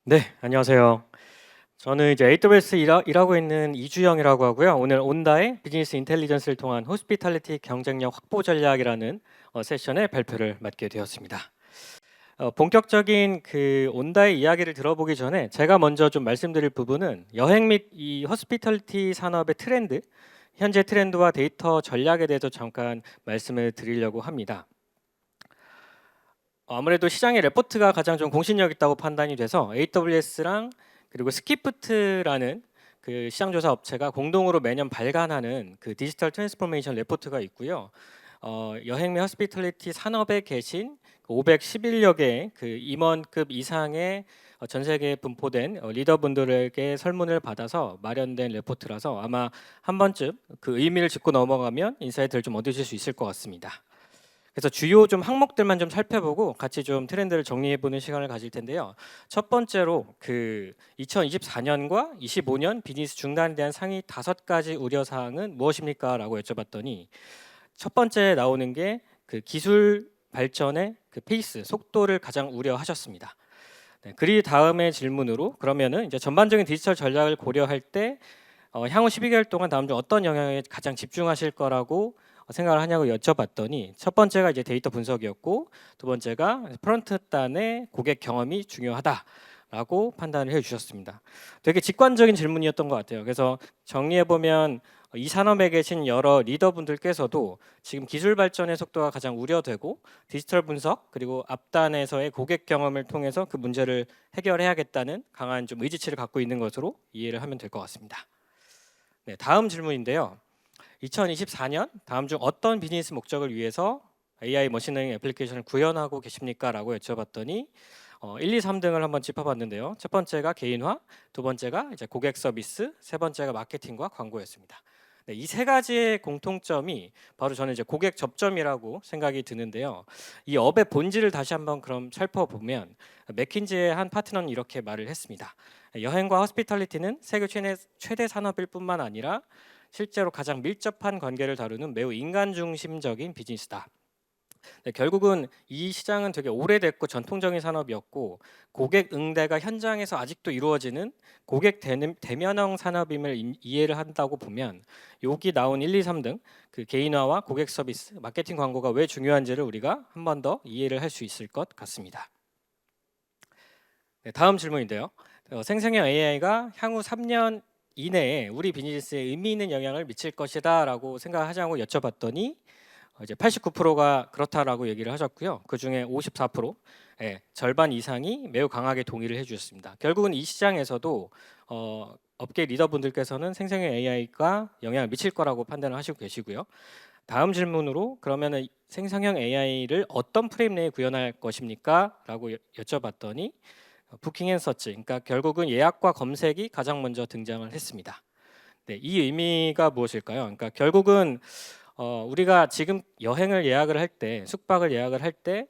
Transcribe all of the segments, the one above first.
네, 안녕하세요. 저는 이제 AWS 일하고 있는 이주영이라고 하고요. 오늘 온다의 비즈니스 인텔리전스를 통한 호스피탈리티 경쟁력 확보 전략이라는 세션의 발표를 맡게 되었습니다. 본격적인 그 온다의 이야기를 들어보기 전에 제가 먼저 좀 말씀드릴 부분은 여행 및 이 호스피탈리티 산업의 트렌드, 현재 트렌드와 데이터 전략에 대해서 잠깐 말씀을 드리려고 합니다. 아무래도 시장의 레포트가 가장 좀 공신력 있다고 판단이 돼서 AWS랑 그리고 스키프트라는 그 시장조사 업체가 공동으로 매년 발간하는 그 디지털 트랜스포메이션 레포트가 있고요. 여행 및 호스피털리티 산업에 계신 511여 개의 그 임원급 이상의 전 세계에 분포된 리더분들에게 설문을 받아서 마련된 레포트라서 아마 한 번쯤 그 의미를 짚고 넘어가면 인사이트를 좀 얻으실 수 있을 것 같습니다. 그래서 주요 좀 항목들만 좀 살펴보고 같이 좀 트렌드를 정리해보는 시간을 가질 텐데요. 첫 번째로 그 2024년과 25년 비즈니스 중단에 대한 상위 5가지 우려 사항은 무엇입니까?라고 여쭤봤더니 첫 번째 나오는 게 그 기술 발전의 그 페이스, 속도를 가장 우려하셨습니다. 네, 그리 다음의 질문으로 그러면은 이제 전반적인 디지털 전략을 고려할 때 향후 12개월 동안 다음 중 어떤 영역에 가장 집중하실 거라고 생각을 하냐고 여쭤봤더니 첫 번째가 이제 데이터 분석이었고 두 번째가 프론트 단의 고객 경험이 중요하다라고 판단을 해주셨습니다. 되게 직관적인 질문이었던 것 같아요. 그래서 정리해 보면 이 산업에 계신 여러 리더분들께서도 지금 기술 발전의 속도가 가장 우려되고 디지털 분석 그리고 앞단에서의 고객 경험을 통해서 그 문제를 해결해야겠다는 강한 좀 의지치를 갖고 있는 것으로 이해를 하면 될 것 같습니다. 네, 다음 질문인데요. 2024년 다음 중 어떤 비즈니스 목적을 위해서 AI 머신러닝 애플리케이션을 구현하고 계십니까?라고 여쭤봤더니 1, 2, 3등을 한번 짚어봤는데요. 첫 번째가 개인화, 두 번째가 이제 고객 서비스, 세 번째가 마케팅과 광고였습니다. 네, 이 세 가지의 공통점이 바로 저는 이제 고객 접점이라고 생각이 드는데요. 이 업의 본질을 다시 한번 그럼 살펴보면 맥킨지의 한 파트너는 이렇게 말을 했습니다. 여행과 호스피탈리티는 세계 최대 산업일 뿐만 아니라 실제로 가장 밀접한 관계를 다루는 매우 인간 중심적인 비즈니스다. 네, 결국은 이 시장은 되게 오래됐고 전통적인 산업이었고 고객 응대가 현장에서 아직도 이루어지는 고객 대면형 산업임을 이해를 한다고 보면 여기 나온 1, 2, 3등 그 개인화와 고객 서비스, 마케팅 광고가 왜 중요한지를 우리가 한 번 더 이해를 할 수 있을 것 같습니다. 네, 다음 질문인데요. 생성형 AI가 향후 3년 이내에 우리 비즈니스에 의미 있는 영향을 미칠 것이다라고 생각하냐고 여쭤봤더니 이제 89%가 그렇다라고 얘기를 하셨고요. 그 중에 54%, 절반 이상이 매우 강하게 동의를 해주셨습니다. 결국은 이 시장에서도 업계 리더분들께서는 생성형 AI가 영향을 미칠 거라고 판단을 하시고 계시고요. 다음 질문으로 그러면은 생성형 AI를 어떤 프레임 내에 구현할 것입니까?라고 여쭤봤더니 부킹 앤 서치, 그러니까 결국은 예약과 검색이 가장 먼저 등장을 했습니다. 네, 이 의미가 무엇일까요? 그러니까 결국은 우리가 지금 여행을 예약을 할 때, 숙박을 예약을 할 때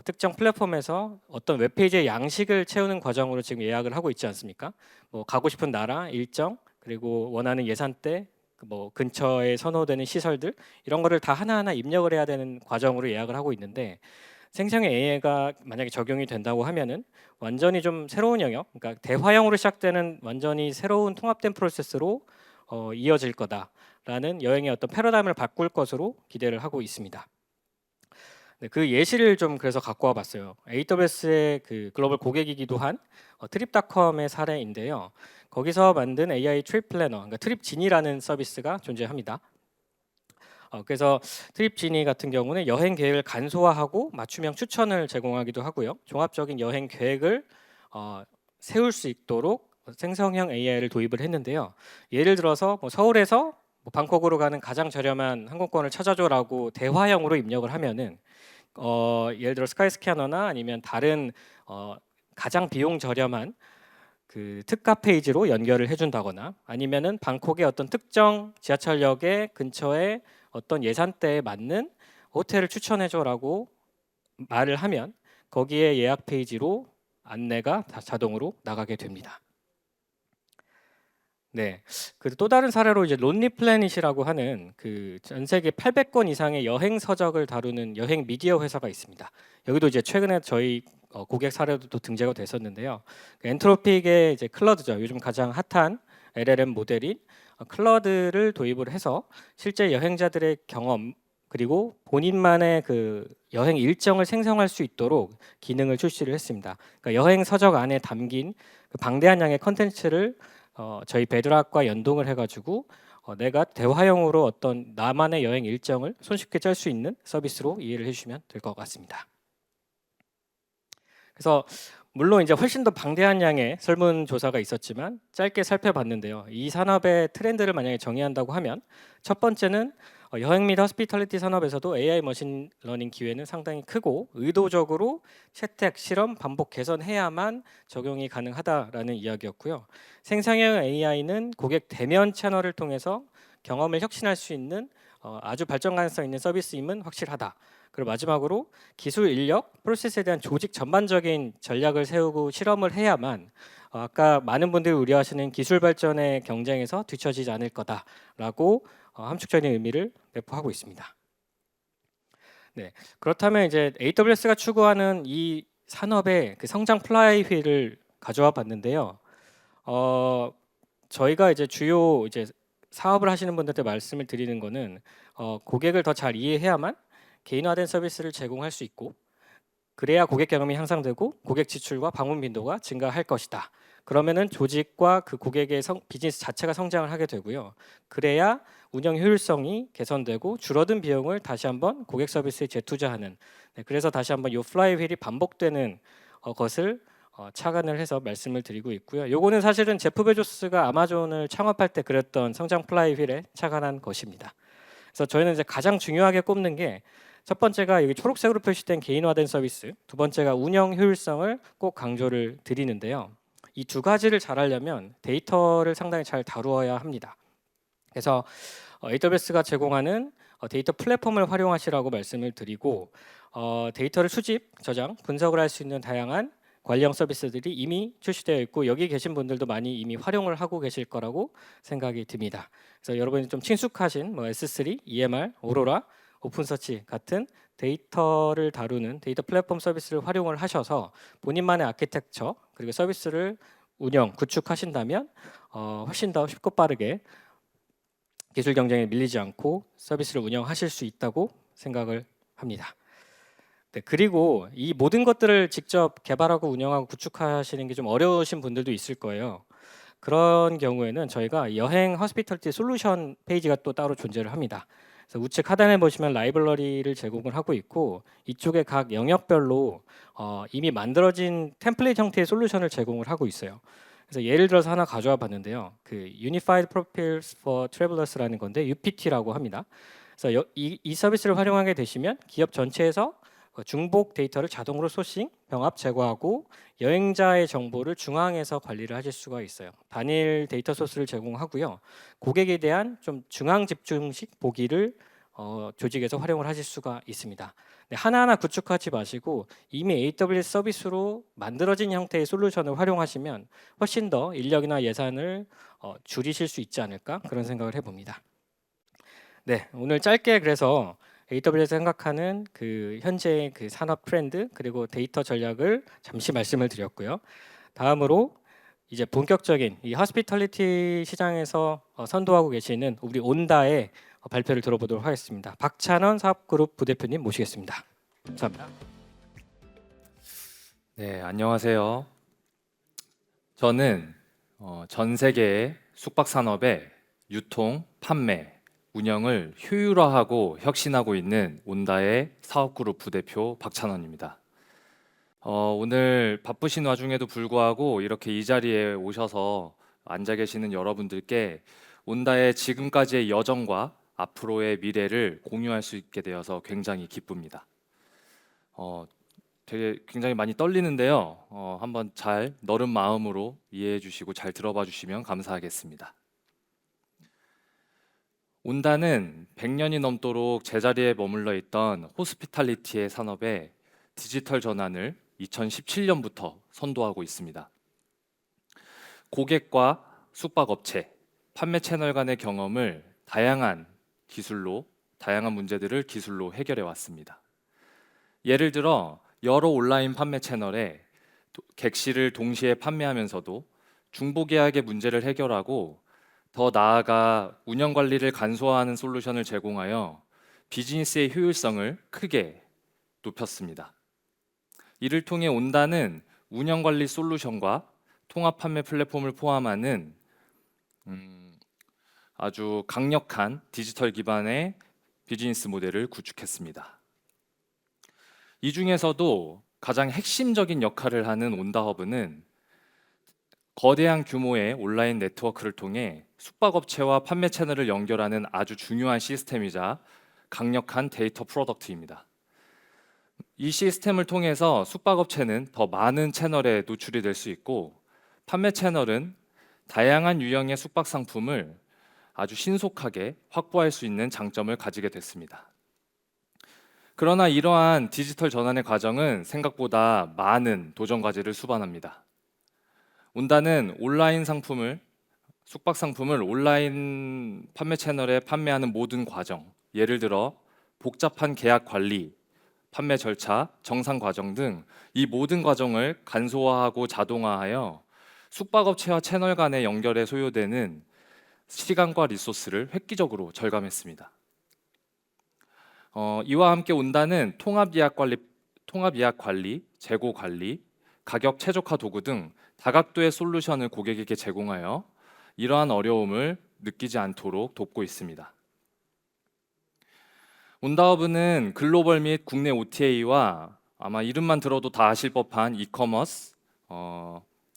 특정 플랫폼에서 어떤 웹페이지의 양식을 채우는 과정으로 지금 예약을 하고 있지 않습니까? 뭐 가고 싶은 나라, 일정, 그리고 원하는 예산대, 뭐 근처에 선호되는 시설들 이런 거를 다 하나하나 입력을 해야 되는 과정으로 예약을 하고 있는데 생성형 AI가 만약에 적용이 된다고 하면은 완전히 좀 새로운 영역, 그러니까 대화형으로 시작되는 완전히 새로운 통합된 프로세스로 이어질 거다라는 여행의 어떤 패러다임을 바꿀 것으로 기대를 하고 있습니다. 네, 그 예시를 좀 그래서 갖고 와봤어요. AWS의 그 글로벌 고객이기도 한 트립닷컴의 사례인데요. 거기서 만든 AI 트립 플래너, 그러니까 트립진이라는 서비스가 존재합니다. 그래서 트립지니 같은 경우는 여행 계획을 간소화하고 맞춤형 추천을 제공하기도 하고요. 종합적인 여행 계획을 세울 수 있도록 생성형 AI를 도입을 했는데요. 예를 들어서 뭐 서울에서 뭐 방콕으로 가는 가장 저렴한 항공권을 찾아줘라고 대화형으로 입력을 하면은 예를 들어 스카이스캐너나 아니면 다른 가장 비용 저렴한 그 특가 페이지로 연결을 해준다거나 아니면은 방콕의 어떤 특정 지하철역의 근처에 어떤 예산대에 맞는 호텔을 추천해줘라고 말을 하면 거기에 예약 페이지로 안내가 자동으로 나가게 됩니다. 네, 그 또 다른 사례로 이제 론리 플래닛이라고 하는 그 전 세계 800권 이상의 여행 서적을 다루는 여행 미디어 회사가 있습니다. 여기도 이제 최근에 저희 고객 사례도 또 등재가 됐었는데요. 그 엔트로픽의 이제 클러드죠. 요즘 가장 핫한 LLM 모델인 클러드를 도입을 해서 실제 여행자들의 경험 그리고 본인만의 그 여행 일정을 생성할 수 있도록 기능을 출시를 했습니다. 그러니까 여행 서적 안에 담긴 그 방대한 양의 컨텐츠를 저희 베드락과 연동을 해가지고 내가 대화형으로 어떤 나만의 여행 일정을 손쉽게 짤 수 있는 서비스로 이해를 해주시면 될 것 같습니다. 그래서 물론 이제 훨씬 더 방대한 양의 설문조사가 있었지만 짧게 살펴봤는데요. 이 산업의 트렌드를 만약에 정의한다고 하면 첫 번째는 여행 및 허스피탈리티 산업에서도 AI 머신러닝 기회는 상당히 크고 의도적으로 채택, 실험, 반복 개선해야만 적용이 가능하다라는 이야기였고요. 생성형 AI는 고객 대면 채널을 통해서 경험을 혁신할 수 있는 아주 발전 가능성 있는 서비스임은 확실하다. 그리고 마지막으로 기술 인력, 프로세스에 대한 조직 전반적인 전략을 세우고 실험을 해야만 아까 많은 분들이 우려하시는 기술 발전의 경쟁에서 뒤처지지 않을 거다라고 함축적인 의미를 내포하고 있습니다. 네, 그렇다면 이제 AWS가 추구하는 이 산업의 그 성장 플라이휠을 가져와 봤는데요. 저희가 이제 주요 이제 사업을 하시는 분들한테 말씀을 드리는 거는 고객을 더 잘 이해해야만 개인화된 서비스를 제공할 수 있고 그래야 고객 경험이 향상되고 고객 지출과 방문 빈도가 증가할 것이다. 그러면은 조직과 그 고객의 비즈니스 자체가 성장을 하게 되고요. 그래야 운영 효율성이 개선되고 줄어든 비용을 다시 한번 고객 서비스에 재투자하는. 네, 그래서 다시 한번 이 플라이휠이 반복되는 것을 착안을 해서 말씀을 드리고 있고요. 요거는 사실은 제프 베조스가 아마존을 창업할 때 그랬던 성장 플라이휠에 착안한 것입니다. 그래서 저희는 이제 가장 중요하게 꼽는 게 첫 번째가 여기 초록색으로 표시된 개인화된 서비스, 두 번째가 운영 효율성을 꼭 강조를 드리는데요. 이 두 가지를 잘하려면 데이터를 상당히 잘 다루어야 합니다. 그래서 AWS가 제공하는 데이터 플랫폼을 활용하시라고 말씀을 드리고 데이터를 수집, 저장, 분석을 할 수 있는 다양한 관리형 서비스들이 이미 출시되어 있고 여기 계신 분들도 많이 이미 활용을 하고 계실 거라고 생각이 듭니다. 그래서 여러분이 좀 친숙하신 뭐 S3, EMR, 오로라, 오픈서치 같은 데이터를 다루는 데이터 플랫폼 서비스를 활용을 하셔서 본인만의 아키텍처 그리고 서비스를 운영, 구축하신다면 훨씬 더 쉽고 빠르게 기술 경쟁에 밀리지 않고 서비스를 운영하실 수 있다고 생각을 합니다. 네, 그리고 이 모든 것들을 직접 개발하고 운영하고 구축하시는 게 좀 어려우신 분들도 있을 거예요. 그런 경우에는 저희가 여행 허스피털티 솔루션 페이지가 또 따로 존재를 합니다. 그래서 우측 하단에 보시면 라이브러리를 제공을 하고 있고 이쪽에 각 영역별로 이미 만들어진 템플릿 형태의 솔루션을 제공을 하고 있어요. 그래서 예를 들어서 하나 가져와 봤는데요. 그 Unified Profiles for Travelers라는 건데 UPT라고 합니다. 그래서 이 서비스를 활용하게 되시면 기업 전체에서 중복 데이터를 자동으로 소싱, 병합 제거하고 여행자의 정보를 중앙에서 관리를 하실 수가 있어요. 단일 데이터 소스를 제공하고요. 고객에 대한 좀 중앙 집중식 보기를 조직에서 활용을 하실 수가 있습니다. 네, 하나하나 구축하지 마시고 이미 AWS 서비스로 만들어진 형태의 솔루션을 활용하시면 훨씬 더 인력이나 예산을 줄이실 수 있지 않을까 그런 생각을 해봅니다. 네, 오늘 짧게 그래서 AWS 생각하는 그 현재의 그 산업 트렌드 그리고 데이터 전략을 잠시 말씀을 드렸고요. 다음으로 이제 본격적인 이 허스피털리티 시장에서 선도하고 계시는 우리 온다의 발표를 들어보도록 하겠습니다. 박찬원 사업그룹 부대표님 모시겠습니다. 감사합니다. 네, 안녕하세요. 저는 전 세계의 숙박 산업의 유통, 판매, 운영을 효율화하고 혁신하고 있는 온다의 사업그룹 부대표 박찬원입니다. 오늘 바쁘신 와중에도 불구하고 이렇게 이 자리에 오셔서 앉아 계시는 여러분들께 온다의 지금까지의 여정과 앞으로의 미래를 공유할 수 있게 되어서 굉장히 기쁩니다. 되게 굉장히 많이 떨리는데요. 한번 잘 너른 마음으로 이해해 주시고 잘 들어봐 주시면 감사하겠습니다. 온다는 100년이 넘도록 제자리에 머물러 있던 호스피탈리티의 산업에 디지털 전환을 2017년부터 선도하고 있습니다. 고객과 숙박업체, 판매 채널 간의 경험을 다양한 문제들을 기술로 해결해 왔습니다. 예를 들어 여러 온라인 판매 채널에 객실을 동시에 판매하면서도 중복예약의 문제를 해결하고 더 나아가 운영 관리를 간소화하는 솔루션을 제공하여 비즈니스의 효율성을 크게 높였습니다. 이를 통해 온다는 운영 관리 솔루션과 통합 판매 플랫폼을 포함하는 아주 강력한 디지털 기반의 비즈니스 모델을 구축했습니다. 이 중에서도 가장 핵심적인 역할을 하는 온다허브는 거대한 규모의 온라인 네트워크를 통해 숙박업체와 판매 채널을 연결하는 아주 중요한 시스템이자 강력한 데이터 프로덕트입니다. 이 시스템을 통해서 숙박업체는 더 많은 채널에 노출이 될 수 있고 판매 채널은 다양한 유형의 숙박 상품을 아주 신속하게 확보할 수 있는 장점을 가지게 됐습니다. 그러나 이러한 디지털 전환의 과정은 생각보다 많은 도전 과제를 수반합니다. 온다는 숙박 상품을 온라인 판매 채널에 판매하는 모든 과정, 예를 들어 복잡한 계약 관리, 판매 절차, 정상 과정 등 이 모든 과정을 간소화하고 자동화하여 숙박업체와 채널 간의 연결에 소요되는 시간과 리소스를 획기적으로 절감했습니다. 이와 함께 온다는 통합 예약 관리, 재고 관리, 가격 최적화 도구 등 다각도의 솔루션을 고객에게 제공하여 이러한 어려움을 느끼지 않도록 돕고 있습니다. 온다허브는 글로벌 및 국내 OTA와 아마 이름만 들어도 다 아실 법한 이커머스,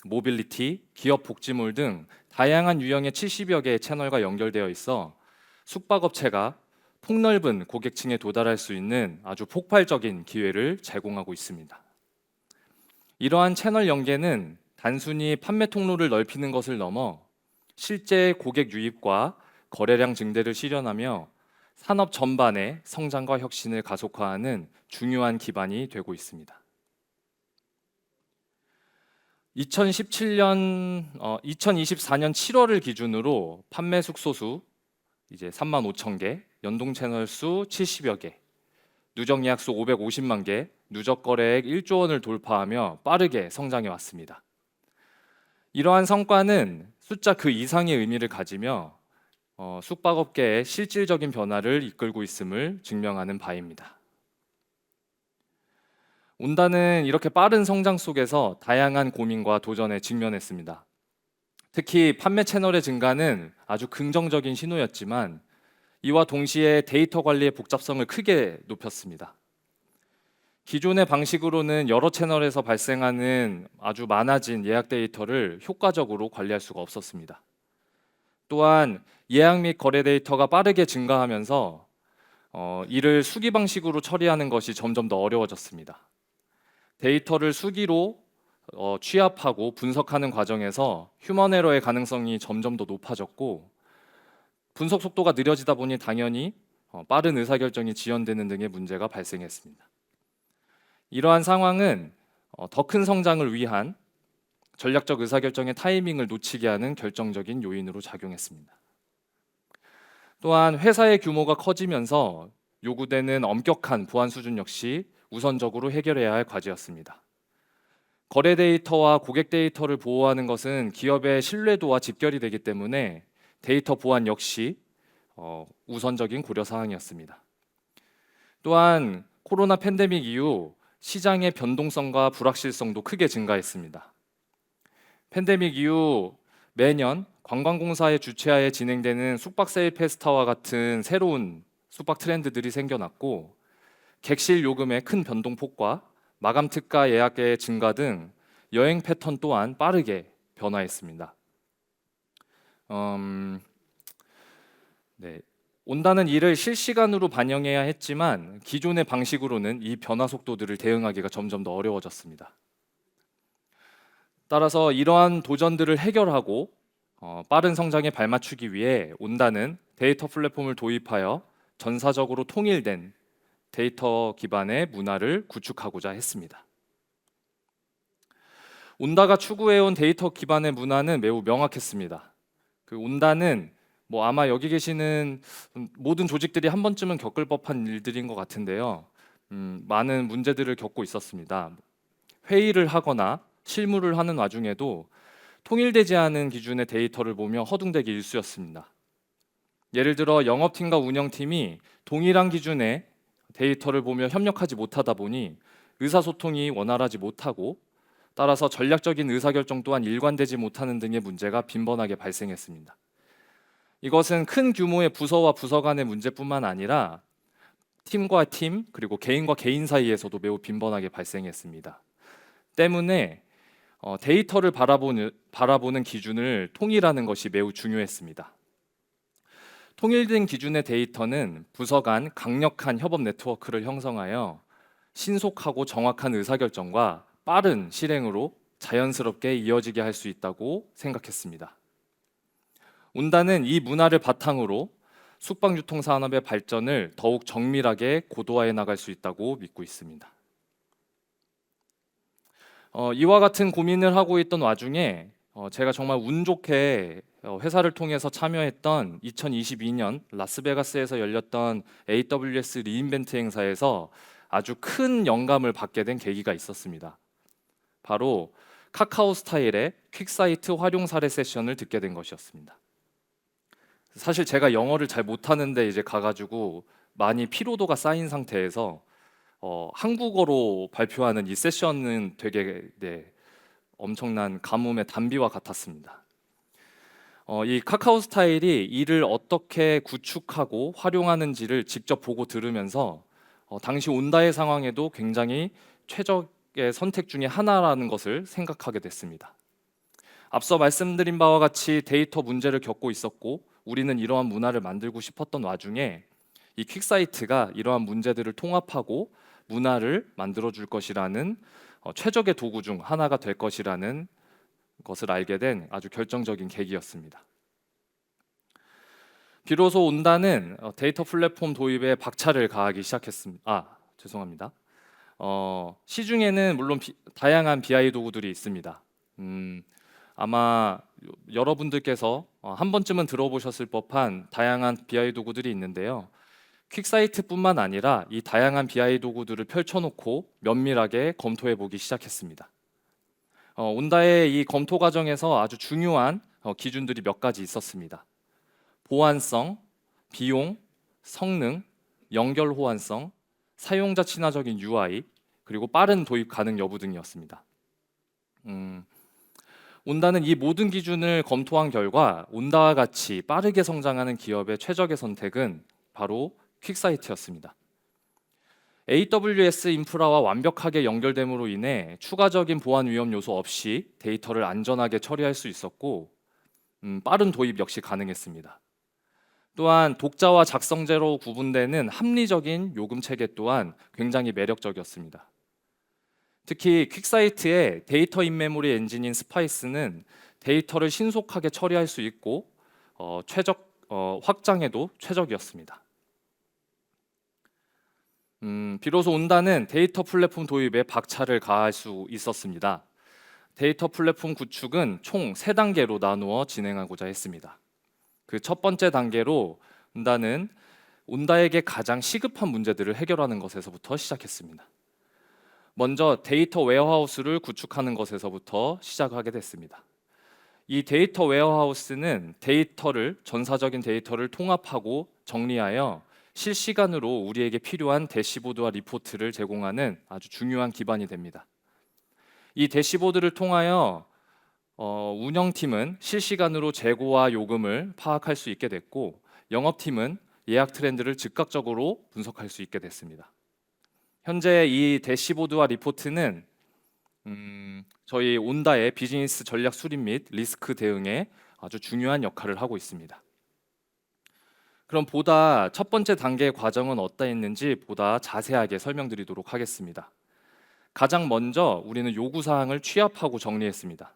모빌리티, 기업 복지몰 등 다양한 유형의 70여 개의 채널과 연결되어 있어 숙박업체가 폭넓은 고객층에 도달할 수 있는 아주 폭발적인 기회를 제공하고 있습니다. 이러한 채널 연계는 단순히 판매 통로를 넓히는 것을 넘어 실제 고객 유입과 거래량 증대를 실현하며 산업 전반의 성장과 혁신을 가속화하는 중요한 기반이 되고 있습니다. 2024년 7월을 기준으로 판매 숙소 수 이제 35,000개, 연동 채널 수 70여 개, 누적 예약 수 550만 개, 누적 거래액 1조 원을 돌파하며 빠르게 성장해 왔습니다. 이러한 성과는 숫자 그 이상의 의미를 가지며 숙박업계의 실질적인 변화를 이끌고 있음을 증명하는 바입니다. 온다는 이렇게 빠른 성장 속에서 다양한 고민과 도전에 직면했습니다. 특히 판매 채널의 증가는 아주 긍정적인 신호였지만 이와 동시에 데이터 관리의 복잡성을 크게 높였습니다. 기존의 방식으로는 여러 채널에서 발생하는 아주 많아진 예약 데이터를 효과적으로 관리할 수가 없었습니다. 또한 예약 및 거래 데이터가 빠르게 증가하면서 이를 수기 방식으로 처리하는 것이 점점 더 어려워졌습니다. 데이터를 수기로 취합하고 분석하는 과정에서 휴먼 에러의 가능성이 점점 더 높아졌고 분석 속도가 느려지다 보니 당연히 빠른 의사결정이 지연되는 등의 문제가 발생했습니다. 이러한 상황은 더 큰 성장을 위한 전략적 의사결정의 타이밍을 놓치게 하는 결정적인 요인으로 작용했습니다. 또한 회사의 규모가 커지면서 요구되는 엄격한 보안 수준 역시 우선적으로 해결해야 할 과제였습니다. 거래 데이터와 고객 데이터를 보호하는 것은 기업의 신뢰도와 직결이 되기 때문에 데이터 보안 역시 우선적인 고려 사항이었습니다. 또한 코로나 팬데믹 이후 시장의 변동성과 불확실성도 크게 증가했습니다. 팬데믹 이후 매년 관광공사의 주최하에 진행되는 숙박 세일 페스타와 같은 새로운 숙박 트렌드들이 생겨났고 객실 요금의 큰 변동폭과 마감 특가 예약의 증가 등 여행 패턴 또한 빠르게 변화했습니다. 온다는 이를 실시간으로 반영해야 했지만 기존의 방식으로는 이 변화 속도들을 대응하기가 점점 더 어려워졌습니다. 따라서 이러한 도전들을 해결하고 빠른 성장에 발맞추기 위해 온다는 데이터 플랫폼을 도입하여 전사적으로 통일된 데이터 기반의 문화를 구축하고자 했습니다. 온다가 추구해온 데이터 기반의 문화는 매우 명확했습니다. 그 온다는 아마 여기 계시는 모든 조직들이 한 번쯤은 겪을 법한 일들인 것 같은데요. 많은 문제들을 겪고 있었습니다. 회의를 하거나 실무를 하는 와중에도 통일되지 않은 기준의 데이터를 보며 허둥대기 일쑤였습니다. 예를 들어 영업팀과 운영팀이 동일한 기준의 데이터를 보며 협력하지 못하다 보니 의사소통이 원활하지 못하고, 따라서 전략적인 의사결정 또한 일관되지 못하는 등의 문제가 빈번하게 발생했습니다. 이것은 큰 규모의 부서와 부서 간의 문제뿐만 아니라 팀과 팀, 그리고 개인과 개인 사이에서도 매우 빈번하게 발생했습니다. 때문에 데이터를 바라보는 기준을 통일하는 것이 매우 중요했습니다. 통일된 기준의 데이터는 부서 간 강력한 협업 네트워크를 형성하여 신속하고 정확한 의사결정과 빠른 실행으로 자연스럽게 이어지게 할 수 있다고 생각했습니다. 온다는 이 문화를 바탕으로 숙박유통산업의 발전을 더욱 정밀하게 고도화해 나갈 수 있다고 믿고 있습니다. 이와 같은 고민을 하고 있던 와중에 제가 정말 운 좋게 회사를 통해서 참여했던 2022년 라스베가스에서 열렸던 AWS 리인벤트 행사에서 아주 큰 영감을 받게 된 계기가 있었습니다. 바로 카카오 스타일의 퀵사이트 활용 사례 세션을 듣게 된 것이었습니다. 사실 제가 영어를 잘 못하는데 이제 가가지고 많이 피로도가 쌓인 상태에서 한국어로 발표하는 이 세션은 되게 엄청난 가뭄의 단비와 같았습니다. 이 카카오 스타일이 이를 어떻게 구축하고 활용하는지를 직접 보고 들으면서 당시 온다의 상황에도 굉장히 최적의 선택 중에 하나라는 것을 생각하게 됐습니다. 앞서 말씀드린 바와 같이 데이터 문제를 겪고 있었고, 우리는 이러한 문화를 만들고 싶었던 와중에 이 퀵사이트가 이러한 문제들을 통합하고 문화를 만들어 줄 것이라는 최적의 도구 중 하나가 될 것이라는 것을 알게 된 아주 결정적인 계기였습니다. 비로소 온다는 데이터 플랫폼 도입에 박차를 가하기 시작했습니다. 죄송합니다. 시중에는 물론 다양한 BI 도구들이 있습니다. 아마 여러분들께서 한 번쯤은 들어보셨을 법한 다양한 BI 도구들이 있는데요. 퀵사이트뿐만 아니라 이 다양한 BI 도구들을 펼쳐놓고 면밀하게 검토해 보기 시작했습니다. 온다의 이 검토 과정에서 아주 중요한 기준들이 몇 가지 있었습니다. 보안성, 비용, 성능, 연결 호환성, 사용자 친화적인 UI, 그리고 빠른 도입 가능 여부 등이었습니다. 온다는 이 모든 기준을 검토한 결과 온다와 같이 빠르게 성장하는 기업의 최적의 선택은 바로 퀵사이트였습니다. AWS 인프라와 완벽하게 연결됨으로 인해 추가적인 보안 위험 요소 없이 데이터를 안전하게 처리할 수 있었고, 빠른 도입 역시 가능했습니다. 또한 독자와 작성자로 구분되는 합리적인 요금 체계 또한 굉장히 매력적이었습니다. 특히 퀵사이트의 데이터 인메모리 엔진인 스파이스는 데이터를 신속하게 처리할 수 있고 확장에도 최적이었습니다. 비로소 온다는 데이터 플랫폼 도입에 박차를 가할 수 있었습니다. 데이터 플랫폼 구축은 총 3단계로 나누어 진행하고자 했습니다. 그 첫 번째 단계로 온다에게 가장 시급한 문제들을 해결하는 것에서부터 시작했습니다. 먼저 데이터 웨어하우스를 구축하는 것에서부터 시작하게 됐습니다. 이 데이터 웨어하우스는 전사적인 데이터를 통합하고 정리하여 실시간으로 우리에게 필요한 대시보드와 리포트를 제공하는 아주 중요한 기반이 됩니다. 이 대시보드를 통하여 운영팀은 실시간으로 재고와 요금을 파악할 수 있게 됐고, 영업팀은 예약 트렌드를 즉각적으로 분석할 수 있게 됐습니다. 현재 이 대시보드와 리포트는 저희 온다의 비즈니스 전략 수립 및 리스크 대응에 아주 중요한 역할을 하고 있습니다. 그럼 보다 첫 번째 단계의 과정은 어떠했는지 보다 자세하게 설명드리도록 하겠습니다. 가장 먼저 우리는 요구사항을 취합하고 정리했습니다.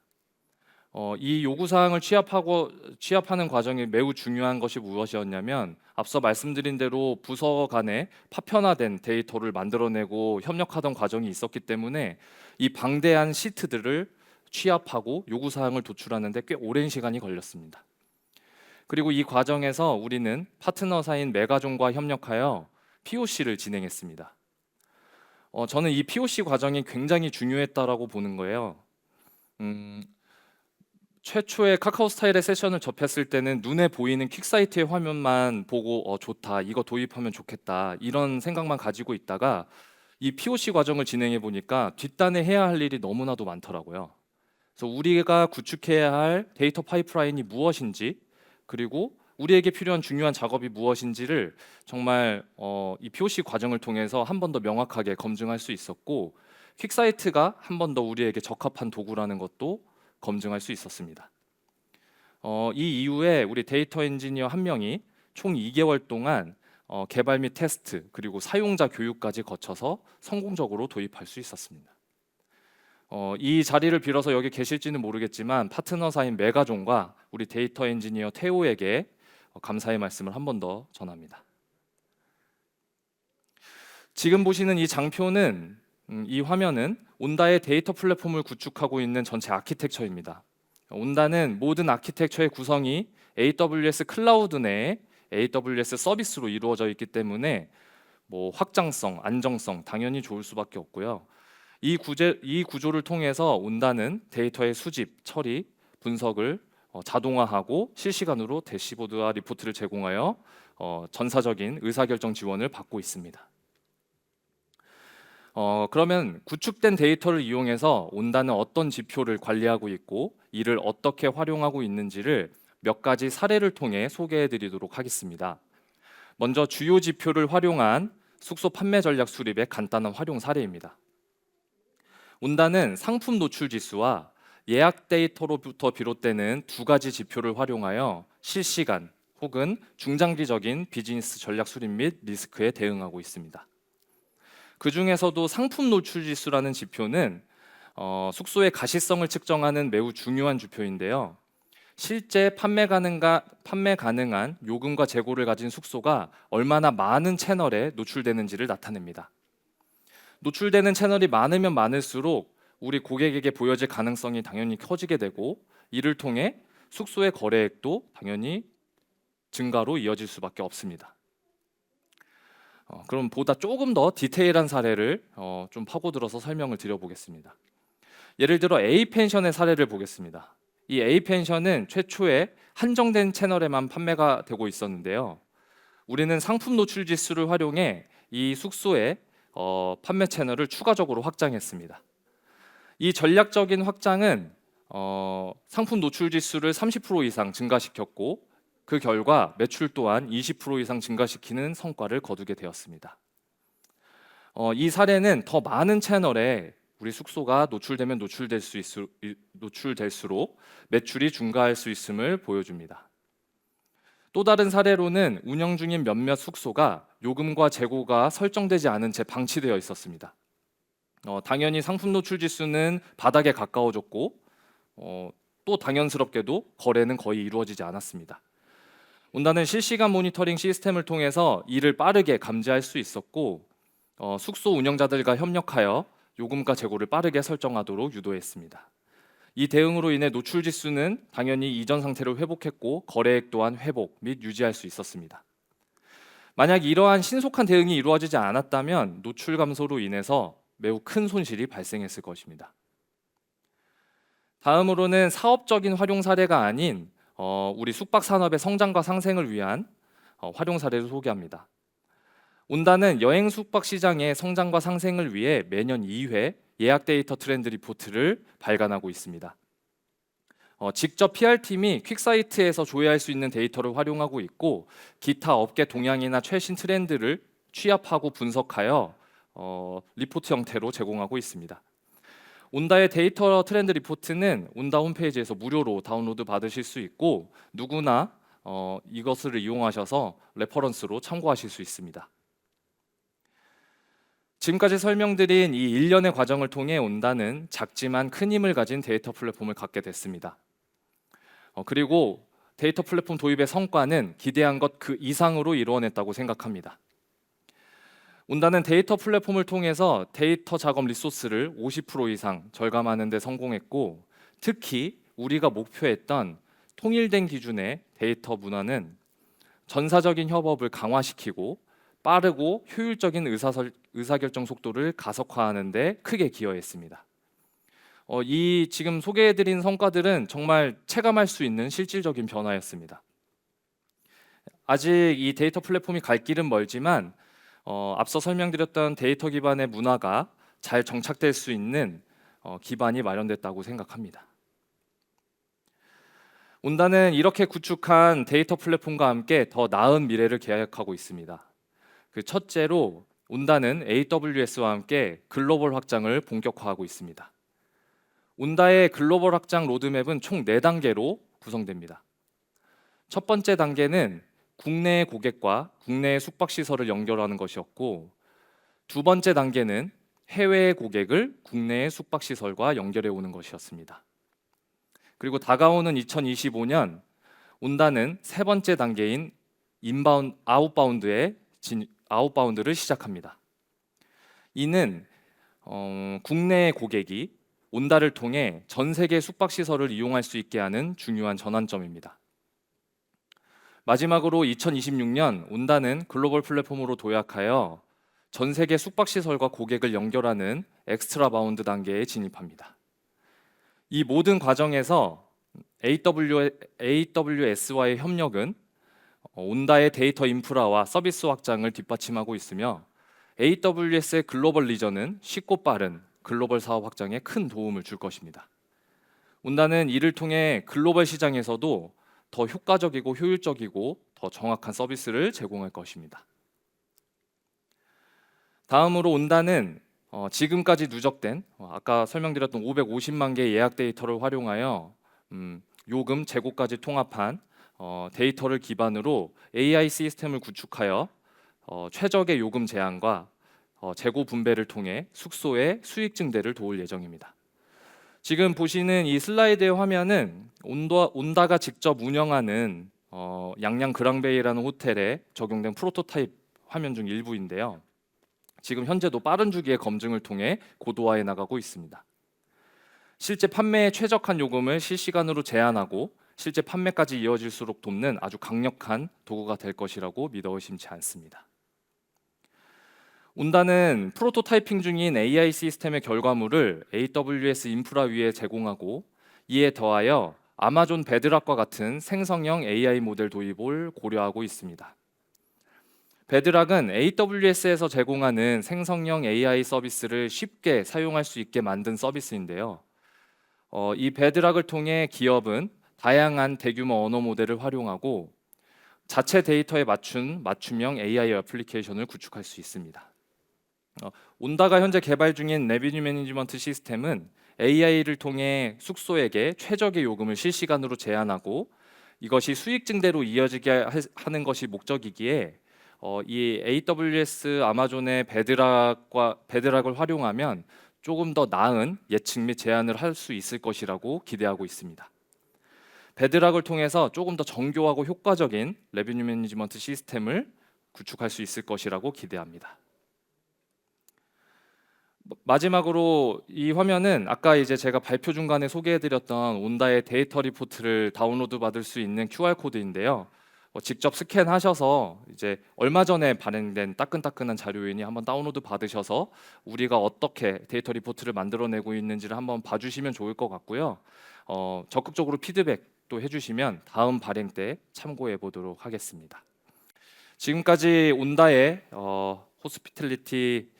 이 요구사항을 취합하는 과정이 매우 중요한 것이 무엇이었냐면, 앞서 말씀드린 대로 부서 간에 파편화된 데이터를 만들어내고 협력하던 과정이 있었기 때문에 이 방대한 시트들을 취합하고 요구사항을 도출하는데 꽤 오랜 시간이 걸렸습니다. 그리고 이 과정에서 우리는 파트너사인 메가존과 협력하여 POC를 진행했습니다. 저는 이 POC 과정이 굉장히 중요했다라고 보는 거예요. 최초의 카카오 스타일의 세션을 접했을 때는 눈에 보이는 퀵사이트의 화면만 보고 좋다, 이거 도입하면 좋겠다, 이런 생각만 가지고 있다가 이 POC 과정을 진행해 보니까 뒷단에 해야 할 일이 너무나도 많더라고요. 그래서 우리가 구축해야 할 데이터 파이프라인이 무엇인지, 그리고 우리에게 필요한 중요한 작업이 무엇인지를 정말 이 POC 과정을 통해서 한 번 더 명확하게 검증할 수 있었고, 퀵사이트가 한 번 더 우리에게 적합한 도구라는 것도 검증할 수 있었습니다. 이 이후에 우리 데이터 엔지니어 한 명이 총 2개월 동안 개발 및 테스트, 그리고 사용자 교육까지 거쳐서 성공적으로 도입할 수 있었습니다. 이 자리를 빌어서 여기 계실지는 모르겠지만 파트너사인 메가존과 우리 데이터 엔지니어 태호에게 감사의 말씀을 한 번 더 전합니다. 지금 보시는 이 장표는 이 화면은 온다의 데이터 플랫폼을 구축하고 있는 전체 아키텍처입니다. 온다는 모든 아키텍처의 구성이 AWS 클라우드 내에 AWS 서비스로 이루어져 있기 때문에 확장성, 안정성 당연히 좋을 수밖에 없고요. 이 구조를 통해서 온다는 데이터의 수집, 처리, 분석을 자동화하고 실시간으로 대시보드와 리포트를 제공하여 전사적인 의사결정 지원을 받고 있습니다. 그러면 구축된 데이터를 이용해서 온다는 어떤 지표를 관리하고 있고 이를 어떻게 활용하고 있는지를 몇 가지 사례를 통해 소개해 드리도록 하겠습니다. 먼저 주요 지표를 활용한 숙소 판매 전략 수립의 간단한 활용 사례입니다. 온다는 상품 노출 지수와 예약 데이터로부터 비롯되는 두 가지 지표를 활용하여 실시간 혹은 중장기적인 비즈니스 전략 수립 및 리스크에 대응하고 있습니다. 그 중에서도 상품 노출 지수라는 지표는 숙소의 가시성을 측정하는 매우 중요한 지표인데요. 실제 판매 가능한 요금과 재고를 가진 숙소가 얼마나 많은 채널에 노출되는지를 나타냅니다. 노출되는 채널이 많으면 많을수록 우리 고객에게 보여질 가능성이 당연히 커지게 되고, 이를 통해 숙소의 거래액도 당연히 증가로 이어질 수밖에 없습니다. 그럼 보다 조금 더 디테일한 사례를 좀 파고들어서 설명을 드려보겠습니다. 예를 들어 A펜션의 사례를 보겠습니다. 이 A펜션은 최초에 한정된 채널에만 판매가 되고 있었는데요. 우리는 상품 노출 지수를 활용해 이 숙소의 판매 채널을 추가적으로 확장했습니다. 이 전략적인 확장은 상품 노출 지수를 30% 이상 증가시켰고, 그 결과 매출 또한 20% 이상 증가시키는 성과를 거두게 되었습니다. 이 사례는 더 많은 채널에 우리 숙소가 노출될수록 매출이 증가할 수 있음을 보여줍니다. 또 다른 사례로는 운영 중인 몇몇 숙소가 요금과 재고가 설정되지 않은 채 방치되어 있었습니다. 당연히 상품 노출 지수는 바닥에 가까워졌고 또 당연스럽게도 거래는 거의 이루어지지 않았습니다. 온다는 실시간 모니터링 시스템을 통해서 이를 빠르게 감지할 수 있었고 숙소 운영자들과 협력하여 요금과 재고를 빠르게 설정하도록 유도했습니다. 이 대응으로 인해 노출 지수는 당연히 이전 상태를 회복했고 거래액 또한 회복 및 유지할 수 있었습니다. 만약 이러한 신속한 대응이 이루어지지 않았다면 노출 감소로 인해서 매우 큰 손실이 발생했을 것입니다. 다음으로는 사업적인 활용 사례가 아닌 우리 숙박 산업의 성장과 상생을 위한 활용 사례를 소개합니다. 온다는 여행 숙박 시장의 성장과 상생을 위해 매년 2회 예약 데이터 트렌드 리포트를 발간하고 있습니다. 직접 PR팀이 퀵사이트에서 조회할 수 있는 데이터를 활용하고 있고, 기타 업계 동향이나 최신 트렌드를 취합하고 분석하여 리포트 형태로 제공하고 있습니다. 온다의 데이터 트렌드 리포트는 온다 홈페이지에서 무료로 다운로드 받으실 수 있고, 누구나 이것을 이용하셔서 레퍼런스로 참고하실 수 있습니다. 지금까지 설명드린 이 일련의 과정을 통해 온다는 작지만 큰 힘을 가진 데이터 플랫폼을 갖게 됐습니다. 그리고 데이터 플랫폼 도입의 성과는 기대한 것 그 이상으로 이루어냈다고 생각합니다. 온다는 데이터 플랫폼을 통해서 데이터 작업 리소스를 50% 이상 절감하는 데 성공했고, 특히 우리가 목표했던 통일된 기준의 데이터 문화는 전사적인 협업을 강화시키고 빠르고 효율적인 의사결정 속도를 가속화하는 데 크게 기여했습니다. 이 지금 소개해드린 성과들은 정말 체감할 수 있는 실질적인 변화였습니다. 아직 이 데이터 플랫폼이 갈 길은 멀지만 앞서 설명드렸던 데이터 기반의 문화가 잘 정착될 수 있는 기반이 마련됐다고 생각합니다. 온다는 이렇게 구축한 데이터 플랫폼과 함께 더 나은 미래를 계획하고 있습니다. 그 첫째로 온다는 AWS와 함께 글로벌 확장을 본격화하고 있습니다. 온다의 글로벌 확장 로드맵은 총 4단계로 구성됩니다. 첫 번째 단계는 국내 고객과 국내 숙박시설을 연결하는 것이었고, 두 번째 단계는 해외 고객을 국내의 숙박시설과 연결해 오는 것이었습니다. 그리고 다가오는 2025년 온다는 세 번째 단계인 아웃바운드를 시작합니다. 이는 국내 고객이 온다를 통해 전 세계 숙박시설을 이용할 수 있게 하는 중요한 전환점입니다. 마지막으로 2026년 온다는 글로벌 플랫폼으로 도약하여 전 세계 숙박시설과 고객을 연결하는 엑스트라 바운드 단계에 진입합니다. 이 모든 과정에서 AWS와의 협력은 온다의 데이터 인프라와 서비스 확장을 뒷받침하고 있으며, AWS의 글로벌 리전은 쉽고 빠른 글로벌 사업 확장에 큰 도움을 줄 것입니다. 온다는 이를 통해 글로벌 시장에서도 더 효과적이고 효율적이고 더 정확한 서비스를 제공할 것입니다. 다음으로 온다는 지금까지 누적된 아까 설명드렸던 550만 개의 예약 데이터를 활용하여 요금, 재고까지 통합한 데이터를 기반으로 AI 시스템을 구축하여 최적의 요금 제한과 재고 분배를 통해 숙소의 수익 증대를 도울 예정입니다. 지금 보시는 이 슬라이드의 화면은 온다가 직접 운영하는 양양 그랑베이라는 호텔에 적용된 프로토타입 화면 중 일부인데요. 지금 현재도 빠른 주기의 검증을 통해 고도화해 나가고 있습니다. 실제 판매에 최적한 요금을 실시간으로 제한하고 실제 판매까지 이어질수록 돕는 아주 강력한 도구가 될 것이라고 믿어 의심치 않습니다. 온다는 프로토타이핑 중인 AI 시스템의 결과물을 AWS 인프라 위에 제공하고, 이에 더하여 아마존 베드락과 같은 생성형 AI 모델 도입을 고려하고 있습니다. 베드락은 AWS에서 제공하는 생성형 AI 서비스를 쉽게 사용할 수 있게 만든 서비스인데요. 이 베드락을 통해 기업은 다양한 대규모 언어 모델을 활용하고 자체 데이터에 맞춘 맞춤형 AI 애플리케이션을 구축할 수 있습니다. 온다가 현재 개발 중인 레비뉴 매니지먼트 시스템은 AI를 통해 숙소에게 최적의 요금을 실시간으로 제한하고 이것이 수익 증대로 이어지게 하는 것이 목적이기에 이 AWS 아마존의 베드락을 활용하면 조금 더 나은 예측 및 제한을 할 수 있을 것이라고 기대하고 있습니다. 베드락을 통해서 조금 더 정교하고 효과적인 레비뉴 매니지먼트 시스템을 구축할 수 있을 것이라고 기대합니다. 마지막으로 이 화면은 아까 이제 제가 발표 중간에 소개해드렸던 온다의 데이터 리포트를 다운로드 받을 수 있는 QR 코드인데요. 직접 스캔하셔서 이제 얼마 전에 발행된 따끈따끈한 자료이니 한번 다운로드 받으셔서 우리가 어떻게 데이터 리포트를 만들어내고 있는지를 한번 봐주시면 좋을 것 같고요. 적극적으로 피드백도 해주시면 다음 발행 때 참고해 보도록 하겠습니다. 지금까지 온다의 호스피탈리티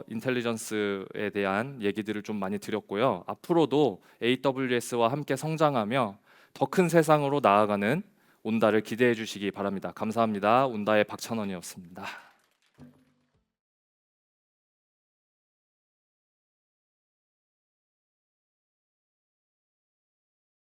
인텔리전스에 대한 얘기들을 좀 많이 드렸고요. 앞으로도 AWS와 함께 성장하며 더 큰 세상으로 나아가는 온다를 기대해 주시기 바랍니다. 감사합니다. 온다의 박찬원이었습니다.